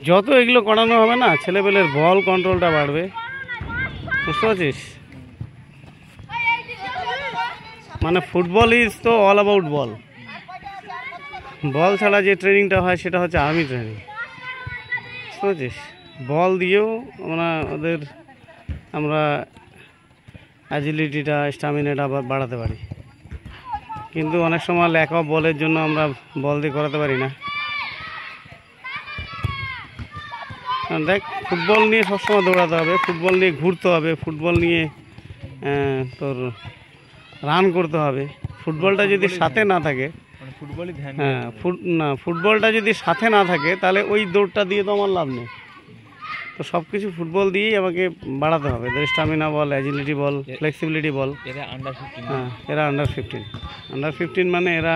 যত এগুলো করানো হবে না ছেলেপেলের বল কন্ট্রোলটা বাড়বে, বুঝতে পারছিস? মানে ফুটবল ইজ তো অল অ্যাবাউট বল। বল ছাড়া যে ট্রেনিংটা হয় সেটা হচ্ছে আর্মি ট্রেনিং, বুঝতে পারছিস? বল দিয়েও আমরা অ্যাজিলিটিটা স্ট্যামিনাটা বাড়াতে পারি, কিন্তু অনেক সময় ল্যাক অফ বলের জন্য আমরা বল দিয়ে করাতে পারি না। দেখ, ফুটবল নিয়ে সবসময় দৌড়াতে হবে, ফুটবল নিয়ে ঘুরতে হবে, ফুটবল নিয়ে তোর রান করতে হবে। ফুটবলটা যদি সাথে না থাকে, ফুটবলটা যদি সাথে না থাকে তাহলে ওই দৌড়টা দিয়ে তো আমার লাভ নেই। তো সব কিছু ফুটবল দিয়েই আমাকে বাড়াতে হবে, স্ট্যামিনা বল, অ্যাজিলিটি বল, ফ্লেক্সিবিলিটি বল। হ্যাঁ, এরা আন্ডার 15 মানে এরা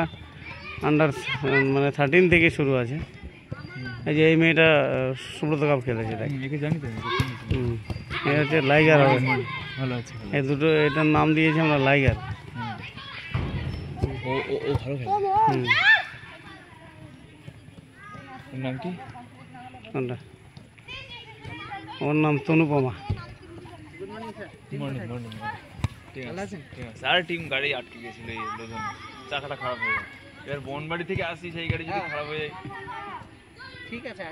মানে 13 থেকে শুরু আছে। এই যে এই মেয়েটা সুব্রত কাপ খেলেছে, দেখ, এটা হচ্ছে লাইগার হবে, ভালো আছে। এই দুটো এটার নাম দিয়েছি আমরা লাইগার। নাম কি? ওর নাম তনুপমা। স্যার টিম গাড়ি আটকে গেছিল, এই চাকাটা খারাপ হয়ে যায়। এবার বনবাড়ি থেকে আসি, সেই গাড়ি যদি খারাপ হয়ে যায়। ঠিক আছে।